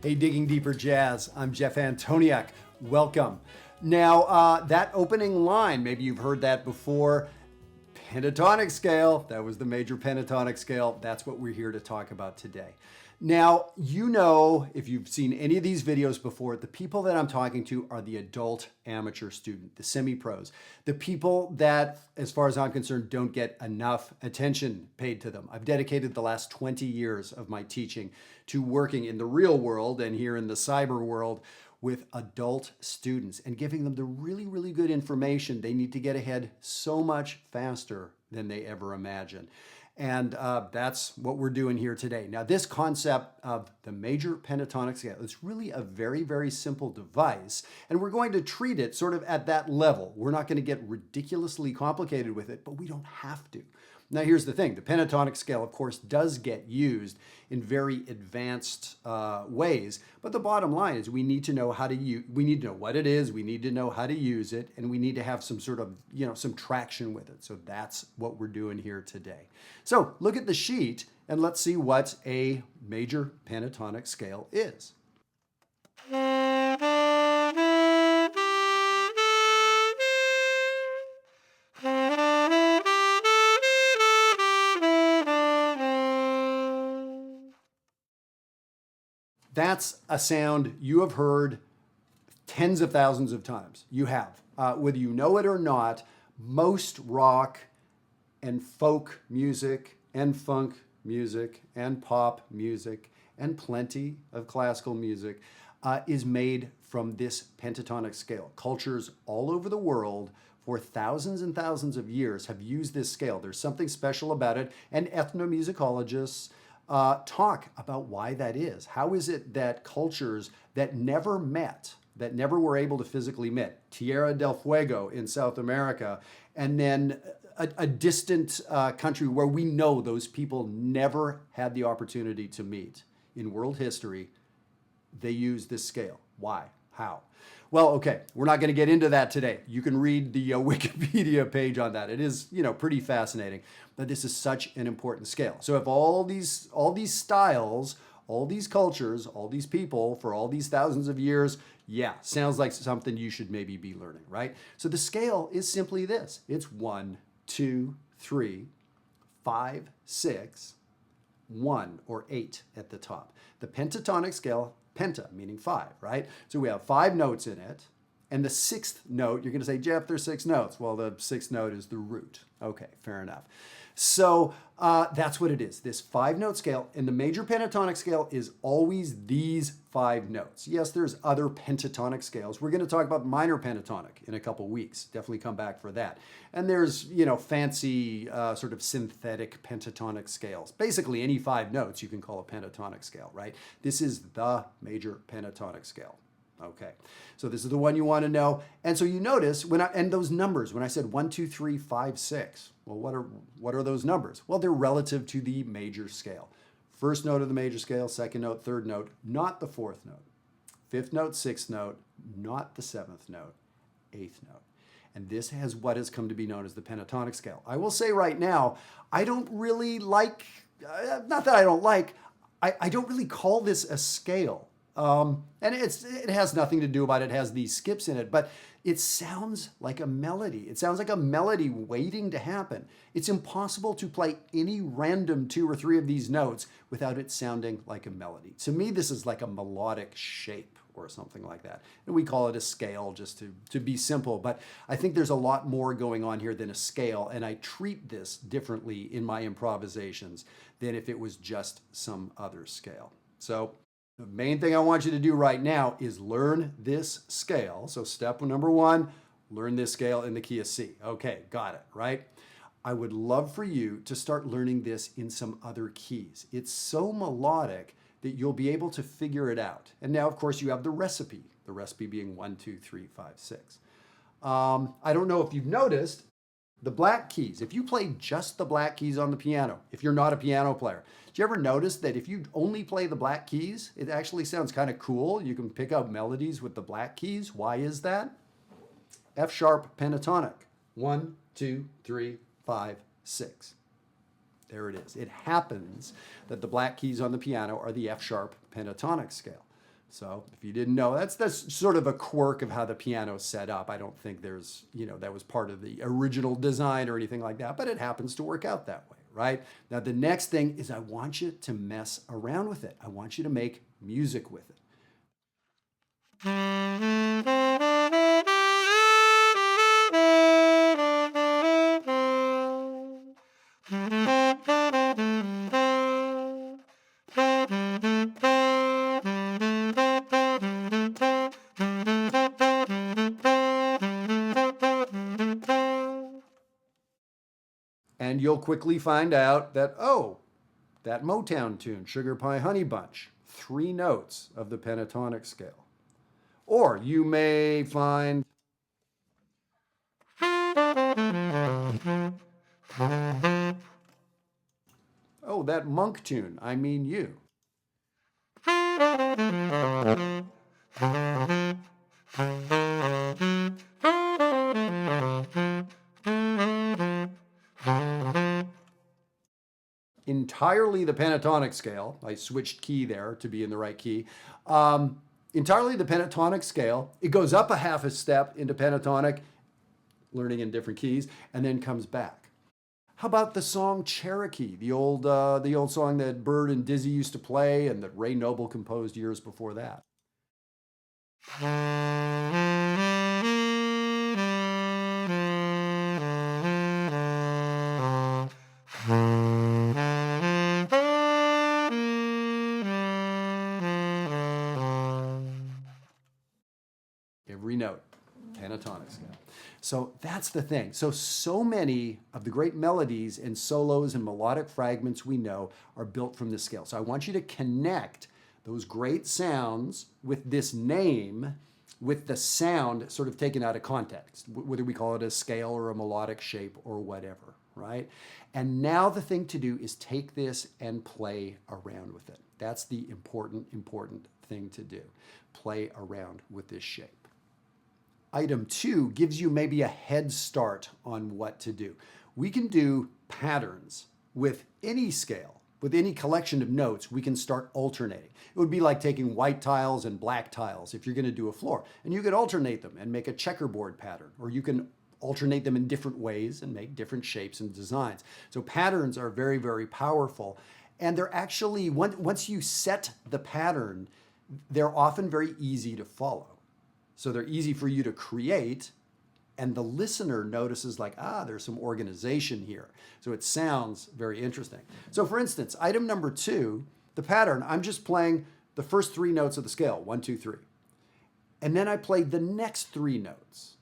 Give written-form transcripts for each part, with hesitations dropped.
Hey, Digging Deeper Jazz. I'm Jeff Antoniuk. Welcome. Now, that opening line, maybe you've heard that before. Pentatonic scale, that was the Major Pentatonic Scale. That's what we're here to talk about today. Now, you know, if you've seen any of these videos before, the people that I'm talking to are the adult amateur student, the semi-pros, the people that, as far as I'm concerned, don't get enough attention paid to them. I've dedicated the last 20 years of my teaching to working in the real world and here in the cyber world with adult students and giving them the really, really good information they need to get ahead so much faster than they ever imagined. And that's what we're doing here today. Now, this concept of the Major Pentatonic Scale is really a very, very simple device, and we're going to treat it sort of at that level. We're not going to get ridiculously complicated with it, but we don't have to. Now, here's the thing. The pentatonic scale, of course, does get used in very advanced ways, but the bottom line is we need to know how to use, we need to know what it is, we need to know how to use it, and we need to have some sort of, some traction with it. So that's what we're doing here today. So look at the sheet and let's see what a major pentatonic scale is. That's a sound you have heard tens of thousands of times. You have. Whether you know it or not, most rock and folk music and funk music and pop music and plenty of classical music is made from this pentatonic scale. Cultures all over the world for thousands and thousands of years have used this scale. There's something special about it, and ethnomusicologists talk about why that is. How is it that cultures that never met, that never were able to physically meet, Tierra del Fuego in South America, and then a distant country where we know those people never had the opportunity to meet in world history, they use this scale. Why? How? Well, okay, we're not going to get into that today. You can read the Wikipedia page on that. It is, pretty fascinating. But this is such an important scale. So if all these styles, all these cultures, all these people for all these thousands of years, yeah, sounds like something you should maybe be learning, right? So the scale is simply this. It's 1, 2, 3, 5, 6, 1 or 8 at the top. The pentatonic scale, penta, meaning 5, right? So we have 5 notes in it. And the 6th note, you're going to say, Jeff, there's 6 notes. Well, the 6th note is the root. Okay, fair enough. So that's what it is, this 5-note scale. And the major pentatonic scale is always these 5 notes. Yes, there's other pentatonic scales. We're going to talk about minor pentatonic in a couple weeks. Definitely come back for that. And there's, fancy sort of synthetic pentatonic scales. Basically, any 5 notes you can call a pentatonic scale, right? This is the major pentatonic scale. Okay, so this is the one you want to know. And so you notice and those numbers, when I said 1, 2, 3, 5, 6, well, what are those numbers? Well, they're relative to the major scale. First note of the major scale, second note, third note, not the 4th note. 5th note, 6th note, not the 7th note, 8th note. And this has what has come to be known as the pentatonic scale. I will say right now, I don't really like, not that I don't like, I don't really call this a scale. And it has nothing to do about it. It has these skips in it, but it sounds like a melody. It sounds like a melody waiting to happen. It's impossible to play any random 2 or 3 of these notes without it sounding like a melody. To me, this is like a melodic shape or something like that. And we call it a scale just to be simple, but I think there's a lot more going on here than a scale, and I treat this differently in my improvisations than if it was just some other scale. So the main thing I want you to do right now is learn this scale. So step number 1, learn this scale in the key of C. Okay, got it, right? I would love for you to start learning this in some other keys. It's so melodic that you'll be able to figure it out. And now, of course, you have the recipe being 1, 2, 3, 5, 6. I don't know if you've noticed, the black keys, if you play just the black keys on the piano, if you're not a piano player, do you ever notice that if you only play the black keys, it actually sounds kind of cool? You can pick out melodies with the black keys. Why is that? F sharp pentatonic. 1, 2, 3, 5, 6. There it is. It happens that the black keys on the piano are the F sharp pentatonic scale. So if you didn't know, that's sort of a quirk of how the piano's set up. I don't think there's, that was part of the original design or anything like that, but it happens to work out that way, right? Now, the next thing is I want you to mess around with it. I want you to make music with it. And you'll quickly find out that, oh, that Motown tune, Sugar Pie Honey Bunch, 3 notes of the pentatonic scale. Or you may find, oh, that Monk tune, I Mean You. Entirely the pentatonic scale. I switched key there to be in the right key. Entirely the pentatonic scale. It goes up a half a step into pentatonic, learning in different keys, and then comes back. How about the song Cherokee, the old song that Bird and Dizzy used to play and that Ray Noble composed years before that? Every note, pentatonic scale. So that's the thing. So many of the great melodies and solos and melodic fragments we know are built from this scale. So I want you to connect those great sounds with this name, with the sound sort of taken out of context, whether we call it a scale or a melodic shape or whatever, right? And now the thing to do is take this and play around with it. That's the important thing to do. Play around with this shape. Item 2 gives you maybe a head start on what to do. We can do patterns with any scale, with any collection of notes. We can start alternating. It would be like taking white tiles and black tiles if you're going to do a floor, and you could alternate them and make a checkerboard pattern, or you can alternate them in different ways and make different shapes and designs. So patterns are very, very powerful, and they're actually, once you set the pattern, they're often very easy to follow. So they're easy for you to create, and the listener notices like, there's some organization here. So it sounds very interesting. So for instance, item number 2, the pattern, I'm just playing the first 3 notes of the scale, 1, 2, 3. And then I play the next 3 notes,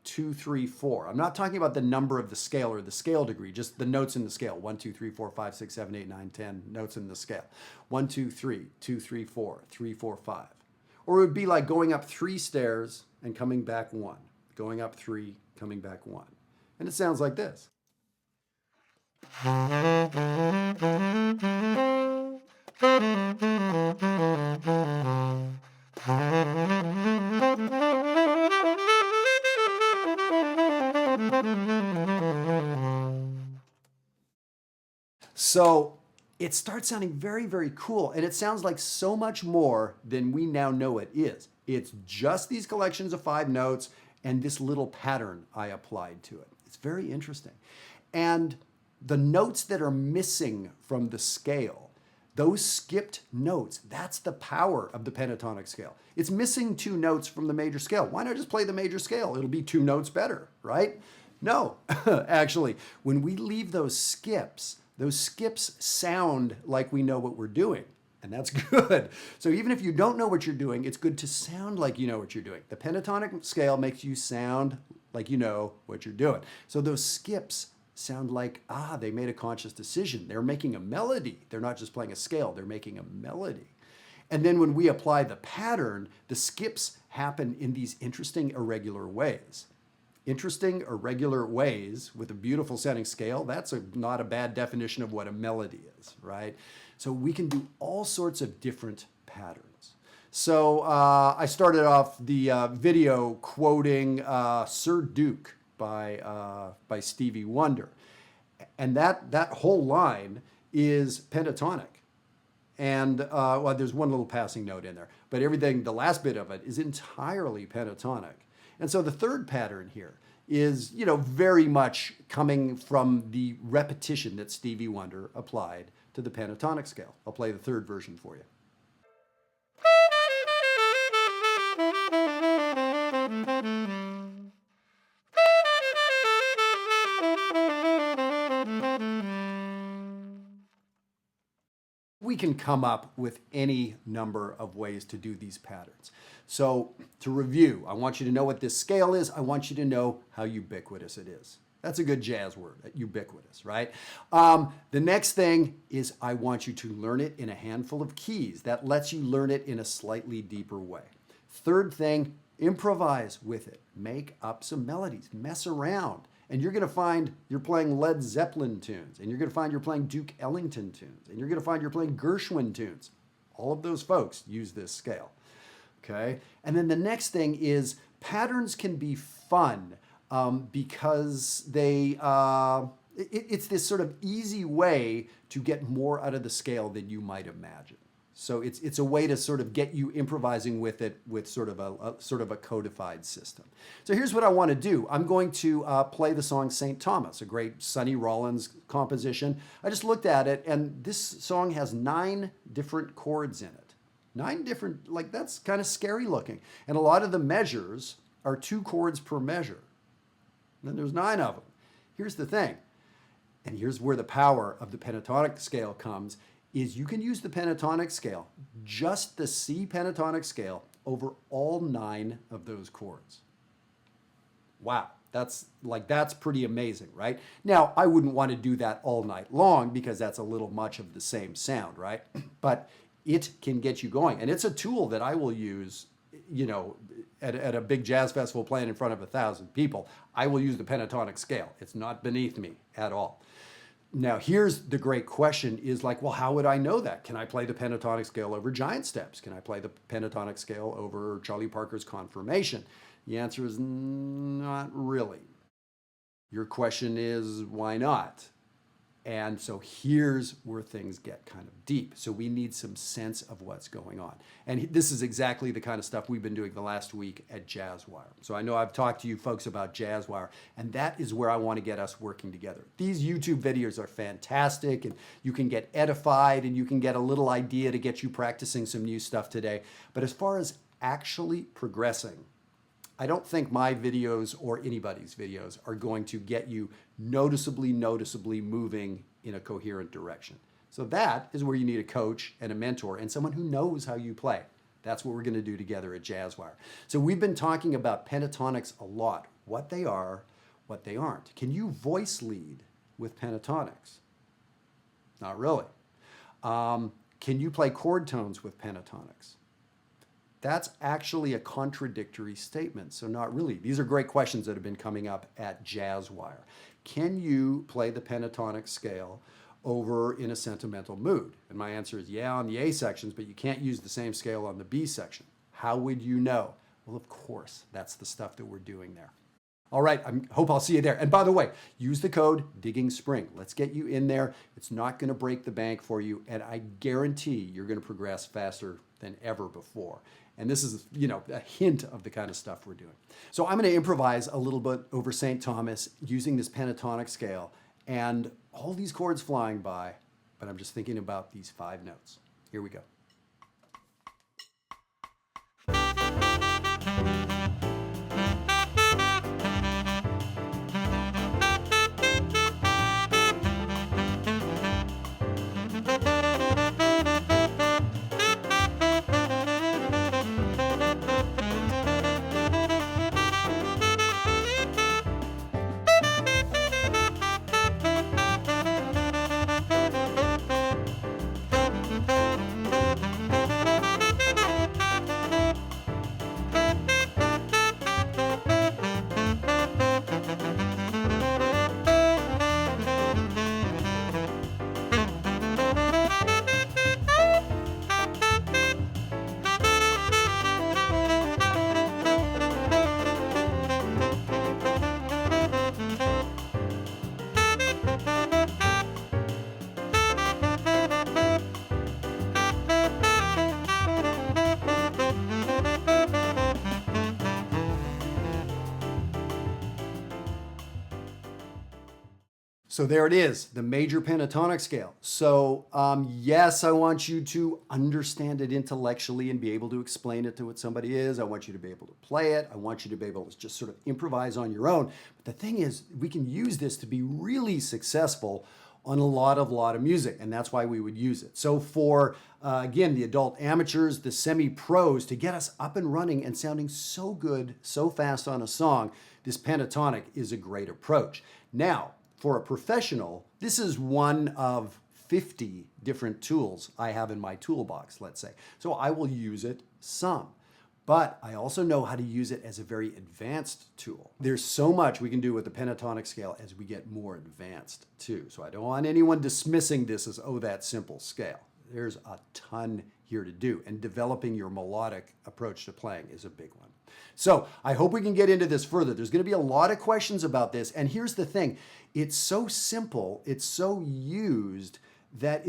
2, 3, 4. I'm not talking about the number of the scale or the scale degree, just the notes in the scale, 1, 2, 3, 4, 5, 6, 7, 8, 9, 10 notes in the scale. 1, 2, 3, 2, 3, 4, 3, 4, 5. Or it would be like going up 3 stairs and coming back 1. Going up 3, coming back 1. And it sounds like this. So it starts sounding very, very cool, and it sounds like so much more than we now know it is. It's just these collections of 5 notes and this little pattern I applied to it. It's very interesting. And the notes that are missing from the scale, those skipped notes, that's the power of the pentatonic scale. It's missing 2 notes from the major scale. Why not just play the major scale? It'll be 2 notes better, right? No, actually, when we leave those skips sound like we know what we're doing, and that's good. So even if you don't know what you're doing, it's good to sound like you know what you're doing. The pentatonic scale makes you sound like you know what you're doing. So those skips sound like, they made a conscious decision. They're making a melody. They're not just playing a scale, they're making a melody. And then when we apply the pattern, the skips happen in these interesting, irregular ways. Interesting, irregular ways with a beautiful sounding scale, that's not a bad definition of what a melody is, right? So we can do all sorts of different patterns. So I started off the video quoting Sir Duke by Stevie Wonder. And that whole line is pentatonic. And well, there's one little passing note in there, but everything, the last bit of it is entirely pentatonic. And so the third pattern here is, very much coming from the repetition that Stevie Wonder applied to the pentatonic scale. I'll play the third version for you. We can come up with any number of ways to do these patterns. So to review, I want you to know what this scale is. I want you to know how ubiquitous it is. That's a good jazz word, ubiquitous, right? The next thing is I want you to learn it in a handful of keys. That lets you learn it in a slightly deeper way. Third thing, improvise with it. Make up some melodies, mess around. And you're going to find you're playing Led Zeppelin tunes, and you're going to find you're playing Duke Ellington tunes, and you're going to find you're playing Gershwin tunes. All of those folks use this scale, okay? And then the next thing is patterns can be fun because it's this sort of easy way to get more out of the scale than you might imagine. So it's a way to sort of get you improvising with it with sort of a codified system. So here's what I want to do. I'm going to play the song St. Thomas, a great Sonny Rollins composition. I just looked at it, and this song has 9 different chords in it. 9 different, like that's kind of scary looking. And a lot of the measures are 2 chords per measure. And then there's 9 of them. Here's the thing, and here's where the power of the pentatonic scale comes, is you can use the pentatonic scale, just the C pentatonic scale, over all 9 of those chords. Wow, that's pretty amazing, right? Now, I wouldn't want to do that all night long because that's a little much of the same sound, right? But it can get you going. And it's a tool that I will use, at a big jazz festival playing in front of 1,000 people. I will use the pentatonic scale. It's not beneath me at all. Now, here's the great question is like, well, how would I know that? Can I play the pentatonic scale over Giant Steps? Can I play the pentatonic scale over Charlie Parker's Confirmation? The answer is not really. Your question is, why not? And so here's where things get kind of deep. So we need some sense of what's going on. And this is exactly the kind of stuff we've been doing the last week at Jazzwire. So I know I've talked to you folks about Jazzwire, and that is where I want to get us working together. These YouTube videos are fantastic, and you can get edified, and you can get a little idea to get you practicing some new stuff today. But as far as actually progressing, I don't think my videos or anybody's videos are going to get you noticeably moving in a coherent direction. So that is where you need a coach and a mentor and someone who knows how you play. That's what we're going to do together at Jazzwire. So we've been talking about pentatonics a lot, what they are, what they aren't. Can you voice lead with pentatonics? Not really. Can you play chord tones with pentatonics? That's actually a contradictory statement, so not really. These are great questions that have been coming up at Jazzwire. Can you play the pentatonic scale over in a sentimental mood? And my answer is yeah on the A sections, but you can't use the same scale on the B section. How would you know? Well, of course, that's the stuff that we're doing there. All right, I hope I'll see you there. And by the way, use the code DiggingSpring. Let's get you in there. It's not going to break the bank for you, and I guarantee you're going to progress faster than ever before. And this is, a hint of the kind of stuff we're doing. So I'm going to improvise a little bit over St. Thomas using this pentatonic scale and all these chords flying by, but I'm just thinking about these 5 notes. Here we go. So there it is, the Major Pentatonic Scale. So yes, I want you to understand it intellectually and be able to explain it to what somebody is. I want you to be able to play it. I want you to be able to just sort of improvise on your own. But the thing is, we can use this to be really successful on a lot of music, and that's why we would use it. So for, again, the adult amateurs, the semi-pros, to get us up and running and sounding so good, so fast on a song, this pentatonic is a great approach. Now, for a professional, this is one of 50 different tools I have in my toolbox, let's say. So I will use it some. But I also know how to use it as a very advanced tool. There's so much we can do with the pentatonic scale as we get more advanced too. So I don't want anyone dismissing this as, oh, that simple scale. There's a ton here to do, and developing your melodic approach to playing is a big one. So I hope we can get into this further. There's going to be a lot of questions about this, and here's the thing. It's so simple, it's so used that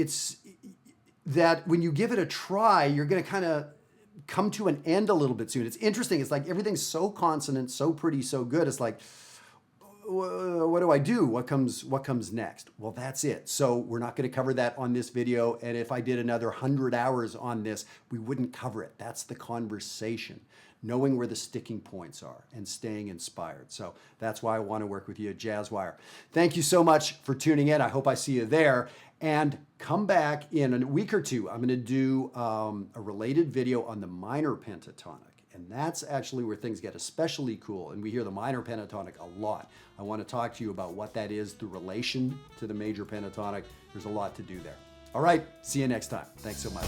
when you give it a try, you're going to kind of come to an end a little bit soon. It's interesting. It's like everything's so consonant, so pretty, so good. It's like, what do I do? What comes next? Well, that's it. So we're not going to cover that on this video. And if I did another 100 hours on this, we wouldn't cover it. That's the conversation, knowing where the sticking points are and staying inspired. So that's why I want to work with you at Jazzwire. Thank you so much for tuning in. I hope I see you there. And come back in a week or two. I'm going to do a related video on the minor pentatonic. And that's actually where things get especially cool. And we hear the minor pentatonic a lot. I want to talk to you about what that is, the relation to the major pentatonic. There's a lot to do there. All right, see you next time. Thanks so much.